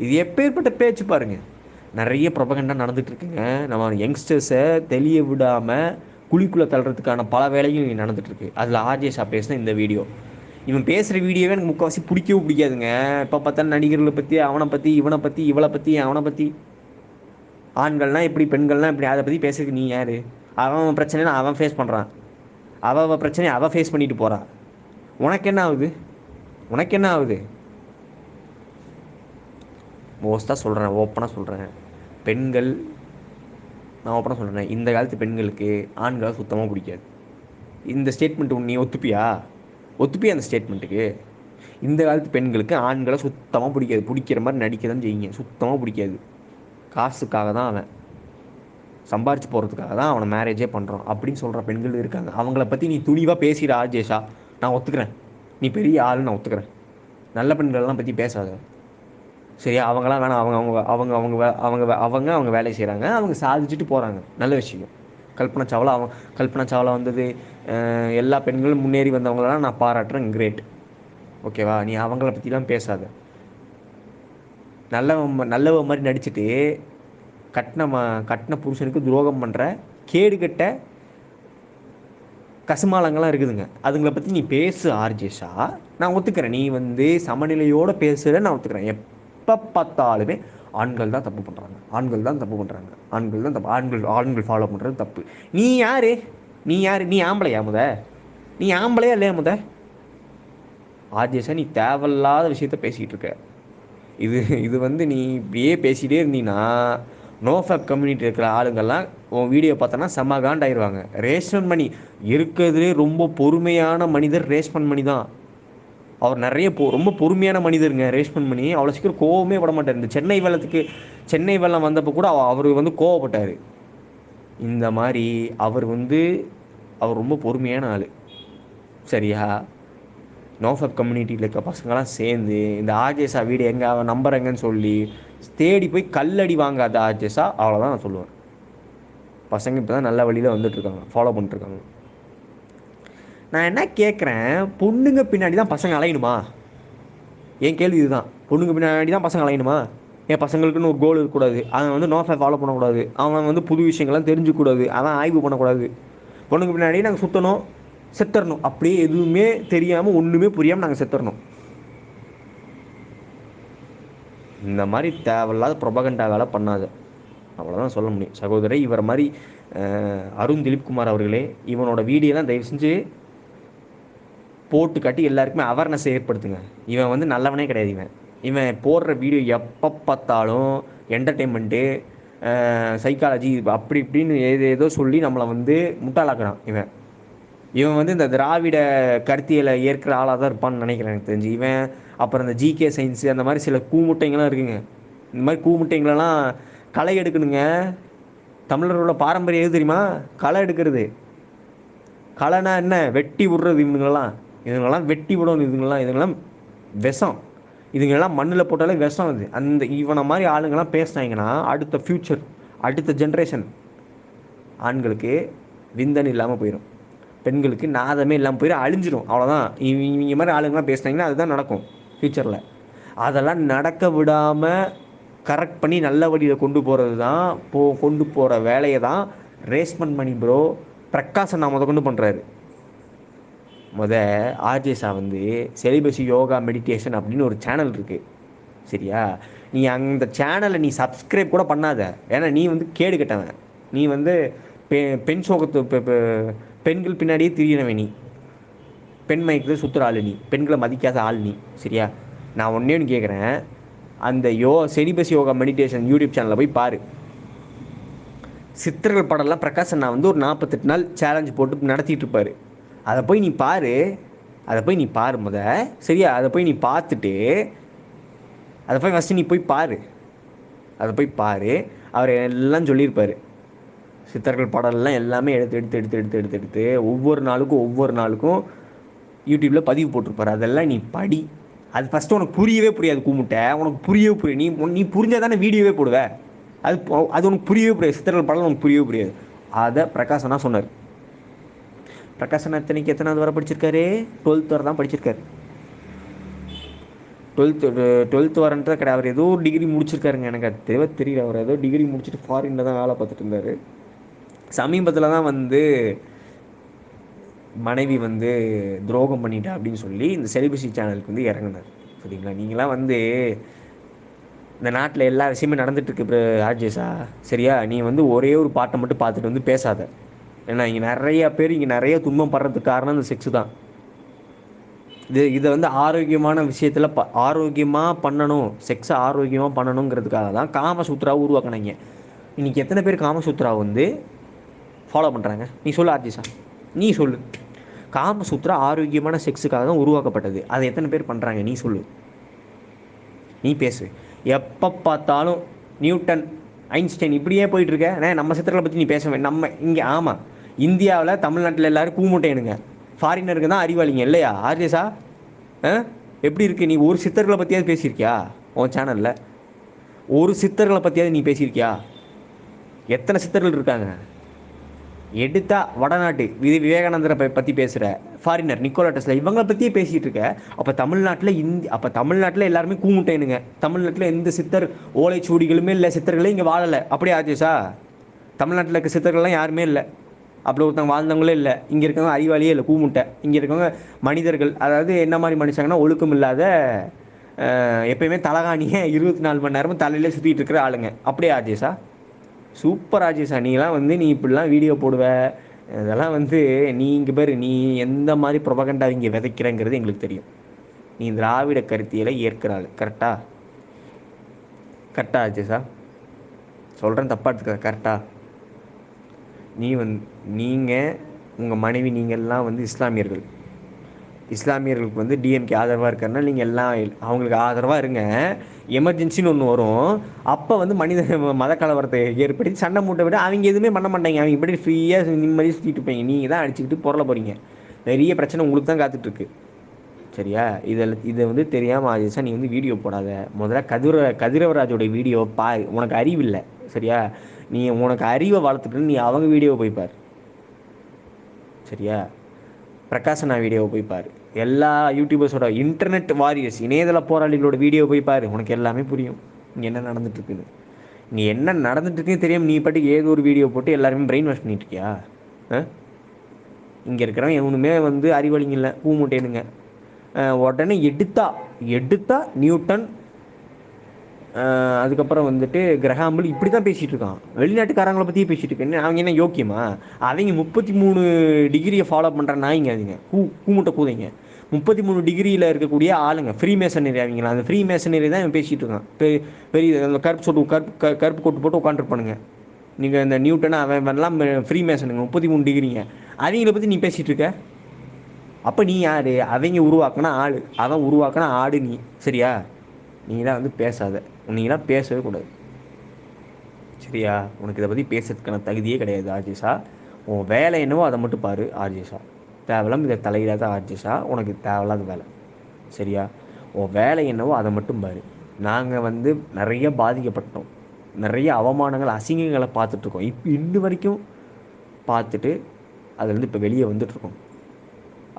இது எப்பேற்பட்ட பேச்சு பாருங்க. நிறைய ப்ரொபகண்டா நடந்துட்டு இருக்குங்க. நம்ம யங்ஸ்டர்ஸை தெளிய விடாமல் குழிக்குள்ளே தள்ளுறதுக்கான பல வேலைகள் நடந்துட்டு இருக்கு. அதில் ஆர்ஜே ஷா பேசின இந்த வீடியோ, இவன் பேசுகிற வீடியோவே எனக்கு முக்கால்வாசி பிடிக்காதுங்க. இப்போ பார்த்தா நடிகர்களை பற்றி, அவனை பற்றி, இவனை பற்றி, இவளை பற்றி, அவனை பற்றி, ஆண்கள்லாம் இப்படி, பெண்கள்லாம் இப்படி, அதை பற்றி பேசுறதுக்கு நீ யார்? அவன் பிரச்சனைனா அவன் ஃபேஸ் பண்ணுறான், அவள் பிரச்சனையை அவள் ஃபேஸ் பண்ணிட்டு போகிறான். உனக்கு என்ன ஆகுது? மோஸ்ட்டாக சொல்கிறேன், ஓப்பனாக சொல்கிறேன். பெண்கள், நான் ஓப்பனாக சொல்கிறேன், இந்த காலத்து பெண்களுக்கு ஆண்களை சுத்தமாக பிடிக்காது. இந்த ஸ்டேட்மெண்ட் நீ ஒத்துப்பியா அந்த ஸ்டேட்மெண்ட்டுக்கு? இந்த காலத்து பெண்களுக்கு ஆண்களை சுத்தமாக பிடிக்காது. பிடிக்கிற மாதிரி நடிக்க தான் செய்யுங்க. சுத்தமாக பிடிக்காது. காசுக்காக தான் அவன் சம்பாரிச்சு போகிறதுக்காக தான் அவனை மேரேஜே பண்ணுறான் அப்படின்னு சொல்கிற பெண்கள் இருக்காங்க. அவங்கள பற்றி நீ துணிவாக பேசிட ஆர்ஜேஷா, நான் ஒத்துக்கிறேன். நீ பெரிய ஆள், நான் ஒத்துக்கிறேன். நல்ல பெண்கள்லாம் பற்றி பேசாத. சரியா? அவங்களாம் வேணாம். அவங்க வேலையை செய்கிறாங்க, அவங்க சாதிச்சுட்டு போகிறாங்க, நல்ல விஷயம். கல்பனா சாவ்லா வந்தது, எல்லா பெண்களும் முன்னேறி வந்தவங்களெல்லாம் நான் பாராட்டுறேன், கிரேட். ஓகேவா? நீ அவங்கள பற்றிலாம் பேசாத. நல்லவ மாதிரி நடிச்சுட்டு கட்டின புருஷனுக்கு துரோகம் பண்ணுற கேடுகட்ட கசுமாலங்கள்லாம் இருக்குதுங்க. அதுங்களை பற்றி நீ பேசு ஆர்ஜேஷா, நான் ஒத்துக்கிறேன். நீ வந்து சமநிலையோடு பேசுகிற, நான் ஒத்துக்கிறேன். எப்போ பார்த்தாலுமே ஆண்கள் தான் தப்பு பண்ணுறாங்க, ஆண்கள் ஃபாலோ பண்ணுறது தப்பு. நீ யார்? நீ யார்? நீ ஆம்பளையா முத? நீ ஆம்பளையா இல்லையா முத? ஆர்ஜேஸா நீ தேவையில்லாத விஷயத்த பேசிகிட்டு இருக்க. இது இது வந்து நீ இப்படியே பேசிகிட்டே இருந்தீங்கன்னா நோஃபேப் கம்யூனிட்டி இருக்கிற ஆளுங்கள்லாம் உன் வீடியோ பார்த்தோன்னா செம்ம காண்டாயிருவாங்க. ரேஷ்மன் மணி இருக்கிறதுலே ரொம்ப பொறுமையான மனிதர் ரேஷ்மன் மணி தான். அவர் நிறைய ரொம்ப பொறுமையான மனிதருங்க ரேஷ்மன் மணி. அவ்வளோ சீக்கிரம் கோவமே பட மாட்டார். இந்த சென்னை வெள்ளம் வந்தப்போ கூட அவர் வந்து கோவப்பட்டார். இந்த மாதிரி அவர் ரொம்ப பொறுமையான ஆள். சரியா? நோஃபப் கம்யூனிட்டியில் இருக்க பசங்களாம் சேர்ந்து இந்த ஆர்ஜேஸா வீடு எங்கே, அவன் நம்பர் எங்கன்னு சொல்லி தேடி போய் கல்லடி வாங்காத ஆர்ஜேஸா, அவ்வளோதான் நான் சொல்லுவேன். பசங்க இப்போ தான் நல்ல வழியில் வந்துட்டுருக்காங்க, ஃபாலோ பண்ணிட்டுருக்காங்க. நான் என்ன கேட்குறேன், பொண்ணுங்க பின்னாடி தான் பசங்க அலையணுமா? என் கேள்வி இதுதான். பொண்ணுங்க பின்னாடி தான் பசங்க அலையணுமா? என் பசங்களுக்குன்னு ஒரு கோல் இருக்கக்கூடாது, அவன் வந்து நோஃபை ஃபாலோ பண்ணக்கூடாது, அவன் வந்து புது விஷயங்கள்லாம் தெரிஞ்சுக்கூடாது, அவன் ஆய்வு பண்ணக்கூடாது. பொண்ணுங்க பின்னாடி நாங்கள் சுற்றணும், செத்துறணும். அப்படியே எதுவுமே தெரியாமல் ஒன்றுமே புரியாமல் நாங்கள் செத்துறணும். இந்த மாதிரி தேவையில்லாத ப்ரொபகண்டா வேலை பண்ணாது. அவ்வளோதான் சொல்ல முடியும் சகோதரி. இவரை மாதிரி அருண் திலீப்குமார் அவர்களே, இவனோட வீடியோலாம் தயவு செஞ்சு போட்டு காட்டி எல்லாருக்குமே அவேர்னஸ் ஏற்படுத்துங்க. இவன் வந்து நல்லவனே கிடையாது. இவன் போடுற வீடியோ எப்போ பார்த்தாலும் என்டர்டெயின்மெண்ட்டு, சைக்காலஜி அப்படி இப்படின்னு ஏதோ சொல்லி நம்மளை வந்து முட்டாளாக்குறான். இவன் வந்து இந்த திராவிட கருத்தியலை ஏற்கிற ஆளாக தான் இருப்பான்னு நினைக்கிறேன் எனக்கு தெரிஞ்சு. இவன் அப்புறம் இந்த ஜிகே சயின்ஸு அந்த மாதிரி சில கூமுட்டைங்கள்லாம் இருக்குங்க. இந்த மாதிரி கூமுட்டைங்களெல்லாம் களை எடுக்கணுங்க. தமிழர்களோட பாரம்பரியம் எது தெரியுமா? களை எடுக்கிறது. களைனா என்ன? வெட்டி விடுறது. இதுங்களெல்லாம் வெட்டி விடணும். இதுங்கெல்லாம் விஷம். இதுங்கெல்லாம் மண்ணில் போட்டாலே விஷம். அது அந்த இவனை மாதிரி ஆளுங்கள்லாம் பேசினாங்கன்னா அடுத்த ஃப்யூச்சர், அடுத்த ஜென்ரேஷன் ஆண்களுக்கு விந்தன் இல்லாமல் போயிடும், பெண்களுக்கு நாதமே இல்லாமல் போயிடும், அழிஞ்சிடும். அவ்வளோதான். இவங்க மாதிரி ஆளுங்கள்லாம் பேசினாங்கன்னா அதுதான் நடக்கும் ஃப்யூச்சரில். அதெல்லாம் நடக்க விடாமல் கரெக்ட் பண்ணி நல்ல வழியில் கொண்டு போகிறது தான், கொண்டு போகிற வேலையை தான் ரேஷ்மன் மணி ப்ரோ பிரகாஷ் நான் கொண்டு பண்ணுறாரு. ஆர்ஜேஸா வந்து செலிபஸி யோகா மெடிடேஷன் அப்படின்னு ஒரு சேனல் இருக்குது. சரியா? நீ அந்த சேனலை நீ சப்ஸ்கிரைப் கூட பண்ணாத. ஏன்னா நீ வந்து கேடு கட்டவன். நீ வந்து பெண் சோகத்து பெண்கள் பின்னாடியே திரியினவன். நீ பெண் மயக்கத்தில் சுற்றுற ஆள். நீ பெண்களை மதிக்காத ஆள் நீ. சரியா? நான் ஒன்றே ஒன்று கேட்குறேன், அந்த செலிபஸ் யோகா மெடிடேஷன் யூடியூப் சேனலில் போய் பாரு. சித்தர்கள் படம்லாம் பிரகாஷ் அண்ணா வந்து ஒரு 48 நாள் சேலஞ்சு போட்டு நடத்திட்டு இருப்பார். அதை போய் நீ பாரு முத. சரியா? அதை போய் நீ பார்த்துட்டு ஃபஸ்ட்டு நீ போய் பாரு. அவர் எல்லாம் சொல்லியிருப்பார். சித்தர்கள் பாடலாம் எல்லாமே எடுத்து ஒவ்வொரு நாளுக்கும் யூடியூப்பில் பதிவு போட்டிருப்பார். அதெல்லாம் நீ படி. அது ஃபஸ்ட்டு உனக்கு புரியவே புரியாது. கூமுட்டை உனக்கு புரியவே நீ புரிஞ்சால் தானே வீடியோவே போடுவேன். அது உனக்கு புரியவே புரியாது. சித்தர்கள் பாடலாம் உனக்கு புரியவே புரியாது. அதை பிரகாஷ் அண்ணா சொன்னார். பிரகாஷ் அண்ணா எத்தனாவது வரை படிச்சிருக்காரு? 12th வரை தான் படிச்சிருக்காரு. 12th வரன்ற கிடையாது. அவர் ஏதோ டிகிரி முடிச்சிருக்காருங்க. எனக்கு அது தெரியல. அவர் ஏதோ டிகிரி முடிச்சுட்டு ஃபாரினில் தான் வேலை பார்த்துட்டு இருந்தார். சமீபத்தில் தான் வந்து மனைவி வந்து துரோகம் பண்ணிட்டா அப்படின்னு சொல்லி இந்த செலிபஸி சேனலுக்கு வந்து இறங்கினார். சரிங்களா? நீங்களாம் வந்து இந்த நாட்டில் எல்லா விஷயமே நடந்துகிட்ருக்கு ஆர்ஜேஸா. சரியா? நீ வந்து ஒரே ஒரு பாட்டை மட்டும் பார்த்துட்டு வந்து பேசாத. ஏன்னா இங்கே நிறையா பேர் நிறைய துன்பம் படுறதுக்கு காரணம் இந்த செக்ஸு தான். இதை வந்து ஆரோக்கியமான விஷயத்தில் ஆரோக்கியமாக பண்ணணும், செக்ஸை ஆரோக்கியமாக பண்ணணுங்கிறதுக்காக தான் காமசூத்ராவை உருவாக்கினாங்க. இன்றைக்கி எத்தனை பேர் காமசூத்ராவை வந்து ஃபாலோ பண்ணுறாங்க? நீ சொல்லு ஆர்ஜேஸா, நீ சொல்லு. காமசூத்ரா ஆரோக்கியமான செக்ஸுக்காக தான் உருவாக்கப்பட்டது. அதை எத்தனை பேர் பண்ணுறாங்க? நீ சொல்லு, நீ பேசு. எப்போ பார்த்தாலும் நியூட்டன், ஐன்ஸ்டைன் இப்படியே போயிட்டுருக்க. நம்ம சித்திரங்களை பற்றி நீ பேச நம்ம இங்கே. ஆமாம், இந்தியாவில் தமிழ்நாட்டில் எல்லோரும் கூமுட்டையனுங்க, ஃபாரினருக்கு தான் அறிவாளிங்க இல்லையா ஆர்ஜேஸா? எப்படி இருக்கு? நீ ஒரு சித்தர்களை பற்றியாவது பேசியிருக்கியா உன் சேனலில்? ஒரு சித்தர்களை பற்றியாவது நீ பேசியிருக்கியா? எத்தனை சித்தர்கள் இருக்காங்க? எடுத்தா வடநாட்டு விவேகானந்தரை பற்றி பேசுகிற, ஃபாரினர் நிக்கோலா டெஸ்லா இவங்களை பற்றியே பேசிகிட்டு இருக்க. அப்போ தமிழ்நாட்டில் எல்லாருமே கூமுட்டைனுங்க. தமிழ்நாட்டில் எந்த சித்தர் ஓலைச்சூடிகளுமே இல்லை, சித்தர்களே இங்கே வாழலை. அப்படியே ஆச்சுசா? தமிழ்நாட்டில் இருக்க சித்தர்கள்லாம் யாருமே இல்லை, அப்படி ஒருத்தவங்க வாழ்ந்தவங்களே இல்லை. இங்கே இருக்கவங்க அறிவாளியே இல்லை, கூமுட்டை. இங்கே இருக்கவங்க மனிதர்கள். அதாவது என்ன மாதிரி மனுஷங்கன்னா ஒழுக்கம் இல்லாத, எப்பயுமே தலகாணியை 24 மணி நேரமும் தலையிலே சுற்றிட்டு இருக்கிற ஆளுங்க. அப்படியே ஆர்ஜேஸா? சூப்பர் ஆர்ஜேஸா. நீங்களாம் வந்து நீ இப்படிலாம் வீடியோ போடுவ, இதெல்லாம் வந்து நீ இங்கே பேர் நீ எந்த மாதிரி ப்ரொபகண்டா இங்கே விதைக்கிறங்கிறது எங்களுக்கு தெரியும். நீ திராவிட கருத்தியலை ஏற்கிறாள். கரெக்டா? கரெக்டா ஆச்சு சார்? சொல்கிறேன், தப்பா எடுத்துக்க. கரெக்டா? நீ நீங்கள் உங்கள் மனைவி நீங்கள்லாம் வந்து இஸ்லாமியர்கள். இஸ்லாமியர்களுக்கு வந்து டிஎம்கே ஆதரவாக இருக்கிறனால நீங்கள் எல்லாம் அவங்களுக்கு ஆதரவாக இருங்க. எமர்ஜென்சின்னு ஒன்று வரும், அப்போ வந்து மத கலவரத்தை ஏற்படுத்தி சண்டை மூட்டை விட அவங்க எதுவுமே பண்ண மாட்டாங்க. அவங்க இப்படி ஃப்ரீயாக நிம்மதியாக சுற்றிட்டு இருப்பீங்க. நீங்கள் தான் அடிச்சுக்கிட்டு பொருளை போகிறீங்க. பெரிய பிரச்சனை உங்களுக்கு தான் காத்துட்ருக்கு. சரியா? இதை வந்து தெரியாமல் ஆஜிஷா நீ வந்து வீடியோ போடாத. முதல்ல கதிரவராஜோட வீடியோ உனக்கு அறிவு இல்லை. சரியா? நீ உனக்கு அறிவை வளர்த்துட்டு நீ அவங்க வீடியோவை போய் பார். சரியா? பிரகாசனா வீடியோவை போய் பாரு. எல்லா யூடியூபர்ஸோட இன்டர்நெட் வாரியர்ஸ் இணையதள போராளிகளோட வீடியோ போய் பாரு. உனக்கு எல்லாமே புரியும் இங்கே என்ன நடந்துட்டுருக்குன்னு. இங்கே என்ன நடந்துட்டுருக்குன்னு தெரியாமல் நீ பாட்டுக்கு ஏதோ ஒரு வீடியோ போட்டு எல்லாருமே பிரெயின் வாஷ் பண்ணிட்டு இருக்கியா? இங்கே இருக்கிறவன் எவனுமே வந்து அறிவழிங்க இல்லை, பூ மூட்டையனுங்க. உடனே எடுத்தா நியூட்டன், அதுக்கப்புறம் வந்துட்டு கிரஹாம்பிள் இப்படி தான் பேசிகிட்டு இருக்கான். வெளிநாட்டுக்காரங்களை பற்றியே பேசிகிட்டு இருக்கேன். அவங்க என்ன யோக்கியமா? அவங்க 33 டிகிரியை ஃபாலோ பண்ணுற நாய்ங்க. அதுங்க கூமுட்டை கூதைங்க. 33 டிகிரியில் இருக்கக்கூடிய ஆளுங்க ஃப்ரீ மேசனரி. அவங்களா அந்த ஃப்ரீ மேசனரி தான் இவன் பேசிகிட்டு இருக்கான். பெரிய அந்த கருப்பு கோட்டு போட்டு உட்காந்துருப்பானுங்க. நீங்கள் இந்த நியூட்டனை அவன்லாம் ஃப்ரீ மேசனுங்க, 33 டிகிரிங்க. அவங்கள பற்றி நீ பேசிகிட்டு இருக்க. அப்போ நீ யார்? அவங்க உருவாக்கினா ஆள், அவன் உருவாக்கினா ஆடு நீ. சரியா? நீங்களாம் வந்து பேசாத. நீங்களாம் பேசவே கூடாது. சரியா? உனக்கு இதை பற்றி பேசுறதுக்கான தகுதியே கிடையாது ஆர்ஜிஷா. உன் வேலை என்னவோ அதை மட்டும் பாரு ஆர்ஜிஷா. தேவையில்லாம இதை தலையிடாத ஆர்ஜிஷா. உனக்கு தேவையில்லாத வேலை. சரியா? உன் வேலை என்னவோ அதை மட்டும் பாரு. நாங்கள் வந்து நிறைய பாதிக்கப்பட்டோம், நிறைய அவமானங்கள் அசிங்கங்களை பார்த்துட்ருக்கோம். இப்போ இன்னும் வரைக்கும் பார்த்துட்டு அதுலேருந்து இப்போ வெளியே வந்துட்ருக்கோம்.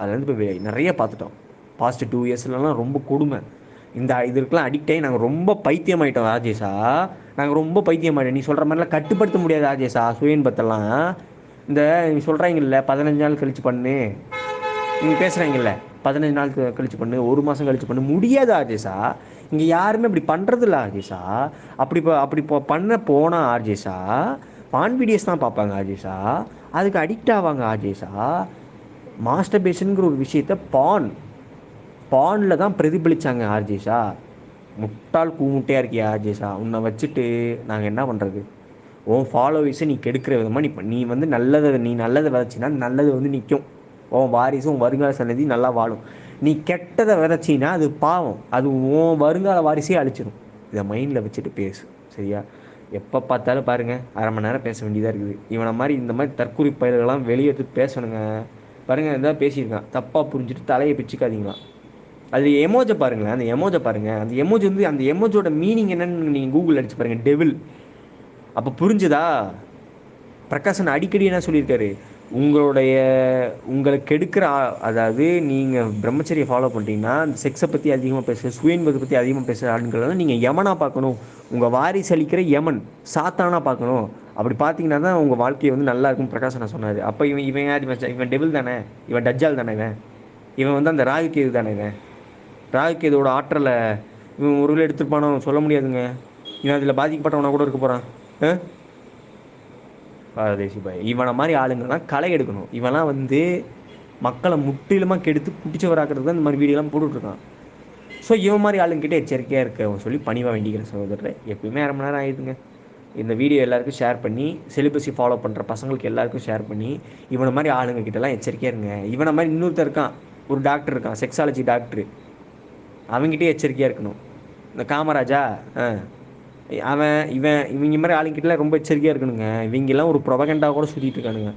அதுலேருந்து இப்போ நிறைய பார்த்துட்டோம். பாஸ்ட் 2 இயர்ஸ்லாம் ரொம்ப கொடுமை. இந்த இதுக்கெலாம் அடிக்ட் ஆகி நாங்கள் ரொம்ப பைத்தியம் ஆகிட்டோம் ராஜேஷா. நாங்கள் ரொம்ப பைத்தியம் ஆகிட்டோம். நீ சொல்கிற மாதிரிலாம் கட்டுப்படுத்த முடியாது ராஜேஷா. சுயன்பத்தெல்லாம் இந்த நீ சொல்கிறாங்கல்ல 15 நாள் கழிச்சு பண்ணு, நீங்கள் பேசுகிறாங்கல்ல 15 நாள் கழிச்சு பண்ணு, 1 மாதம் கழிச்சு பண்ணு, முடியாது ஆர்ஜேஷா. இங்கே யாருமே அப்படி பண்ணுறதில்ல ஆர்ஜேஷா. அப்படி பண்ண போனால் ஆர்ஜேஷா பான் வீடியோஸ் தான் பார்ப்பாங்க ஆர்ஜேஷா. அதுக்கு அடிக்ட் ஆவாங்க ஆர்ஜேஷா. மாஸ்டர்பேஷனுங்கிற ஒரு விஷயத்த பானில் தான் பிரதிபலித்தாங்க ஆர்ஜேஷா. முட்டாள் கூமுட்டையாக இருக்கியா ஆர்ஜேஷா? உன்னை வச்சுட்டு நாங்கள் என்ன பண்ணுறது? உன் ஃபாலோவர்ஸை நீ கெடுக்கிற விதமாக நீ வந்து நல்லதை விதைச்சின்னா நல்லது வந்து நிற்கும். உன் வாரிசு உன் வருங்கால சன்னதி நல்லா வாழும். நீ கெட்டதை விதைச்சின்னா அது பாவம், அது உன் வருங்கால வாரிசே அழிச்சிடும். இதை மைண்டில் வச்சுட்டு பேசு. சரியா? எப்போ பார்த்தாலும் பாருங்கள் 1/2 மணி நேரம் பேச வேண்டியதாக இருக்குது. இவனை மாதிரி இந்த மாதிரி தற்கொலை பயிர்களெல்லாம் வெளியே எடுத்து பேசணுங்க. பாருங்கள், எதாவது பேசியிருக்கான், தப்பாக புரிஞ்சுட்டு தலையை பிச்சுக்காதீங்களா. அது எமோஜை பாருங்களேன், அந்த எமோஜை பாருங்கள். அந்த எமோஜ் வந்து அந்த எமோஜோட மீனிங் என்னன்னு நீங்கள் கூகுள் அடிச்சு பாருங்கள், டெவில். அப்போ புரிஞ்சுதா? பிரகாசன் அடிக்கடி என்ன சொல்லியிருக்காரு, உங்களை கெடுக்கிற, அதாவது நீங்கள் பிரம்மச்சரியை ஃபாலோ பண்ணிட்டீங்கன்னா அந்த செக்ஸை பற்றி அதிகமாக பேசுகிற, சுயன்பதை பற்றி அதிகமாக பேசுகிற ஆண்களெல்லாம் நீங்கள் யமனாக பார்க்கணும். உங்கள் வாரிசு அளிக்கிற யமன் சாத்தானாக பார்க்கணும். அப்படி பார்த்தீங்கன்னா தான் உங்கள் வாழ்க்கையை வந்து நல்லா இருக்கும் பிரகாசனா சொன்னார். அப்போ இவன் யார்? இவன் டெவில் தானே, இவன் டஜ்ஜால் தானே, இவன் வந்து அந்த ராகுகேது தானே. ராகுகேதுவோட ஆற்றலை இவன் ஒரு எடுத்துருப்பானோ சொல்ல முடியாதுங்க. இவன் அதில் பாதிக்கப்பட்டவனா கூட இருக்க போகிறான். பாரதேசி பாய், இவனை மாதிரி ஆளுங்கள்லாம் களை எடுக்கணும். இவெல்லாம் வந்து மக்களை முற்றிலுமாக கெடுத்து குட்டிச்சவராக்கிறதுக்கு தான் இந்த மாதிரி வீடியோலாம் போட்டுட்ருக்கான். ஸோ இவன் மாதிரி ஆளுங்கிட்ட எச்சரிக்கையாக இருக்க சொல்லி பணிவாக வேண்டிக்கிறேன் சகோதரர். எப்பயுமே 1/2 மணி நேரம் ஆகிடுதுங்க. இந்த வீடியோ எல்லாருக்கும் ஷேர் பண்ணி, செலிபஸி ஃபாலோ பண்ணுற பசங்களுக்கு எல்லாருக்கும் ஷேர் பண்ணி, இவனை மாதிரி ஆளுங்க கிட்டலாம் எச்சரிக்கையாக இருங்க. இவனை மாதிரி இன்னொருத்தர் இருக்கான், ஒரு டாக்டர் இருக்கான், செக்ஸாலஜி டாக்டரு, அவங்ககிட்டே எச்சரிக்கையாக இருக்கணும். இந்த காமராஜா இவங்க மாதிரி ஆளுங்கிட்டலாம் ரொம்ப எச்சரிக்கையாக இருக்கணுங்க. இவங்கெல்லாம் ஒரு ப்ரொபகண்டாக கூட சுற்றிட்டு இருக்கானுங்க.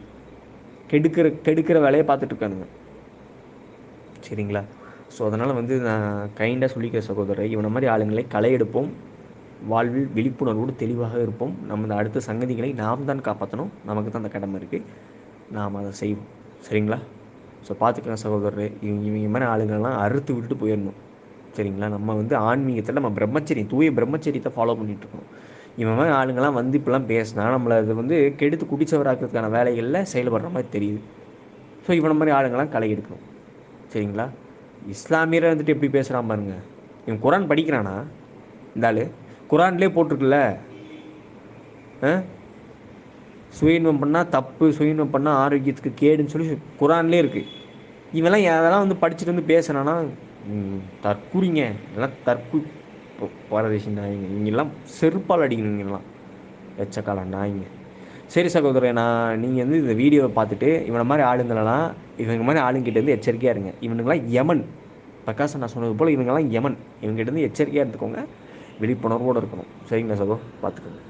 கெடுக்கிற வேலையை பார்த்துட்ருக்கானுங்க. சரிங்களா? ஸோ அதனால் வந்து நான் கைண்டாக சொல்லிக்கிற சகோதரர், இவனை மாதிரி ஆளுங்களை களை எடுப்போம். வாழ்வில் விழிப்புணர்வோடு தெளிவாக இருப்போம். நம்ம இந்த அடுத்த சங்கதிகளை நாம் தான் காப்பாற்றணும். நமக்கு தான் அந்த கடமை இருக்குது. நாம் அதை செய்வோம். சரிங்களா? ஸோ பார்த்துக்கலாம் சகோதரர். இவங்க மாதிரி ஆளுங்கள்லாம் அறுத்து விட்டுட்டு போயிடணும். சரிங்களா? நம்ம வந்து ஆன்மீகத்தில் நம்ம தூய பிரம்மச்சரியத்தை ஃபாலோ பண்ணிகிட்ருக்கோம். இவன் மாதிரி ஆளுங்கள்லாம் வந்து இப்படிலாம் பேசினா நம்மளை அது வந்து கெடுத்து குடிச்சவராக்கிறதுக்கான வேலைகளில் செயல்படுற மாதிரி தெரியுது. ஸோ இவனை மாதிரி ஆளுங்கள்லாம் களை எடுக்கணும். சரிங்களா? இஸ்லாமியரை வந்துட்டு எப்படி பேசுகிறான் பாருங்க. இவன் குரான் படிக்கிறானா? இந்த ஆள் குரான்லேயே போட்டிருக்குல்ல, சுய இன்பம் பண்ணால் தப்பு, சுய இன்பம் பண்ணால் ஆரோக்கியத்துக்கு கேடுன்னு சொல்லி குரான்லேயே இருக்குது. இவெல்லாம் அதெல்லாம் வந்து படிச்சுட்டு வந்து பேசுனான்னா தற்குறிங்க, இதெல்லாம் பாரதேசி நாய்ங்க, இவங்கெல்லாம் செருப்பால் அடிக்கணும், இவங்கெல்லாம் எச்சக்கால நாய்ங்க. சரி சகோதரர், நீங்கள் வந்து இந்த வீடியோவை பார்த்துட்டு இவனை மாதிரி ஆளுங்களெல்லாம், இவங்க மாதிரி ஆளுங்கிட்ட இருந்து எச்சரிக்கையாக இருங்க. இவனுங்களாம் யமன். பிரகாஷ் நான் சொன்னது போல் இவங்கெல்லாம் யமன். இவங்ககிட்ட இருந்து எச்சரிக்கையாக இருந்துக்கோங்க, விழிப்புணர்வோடு இருக்கணும். சரிங்களா சகோ, பார்த்துக்கோங்க.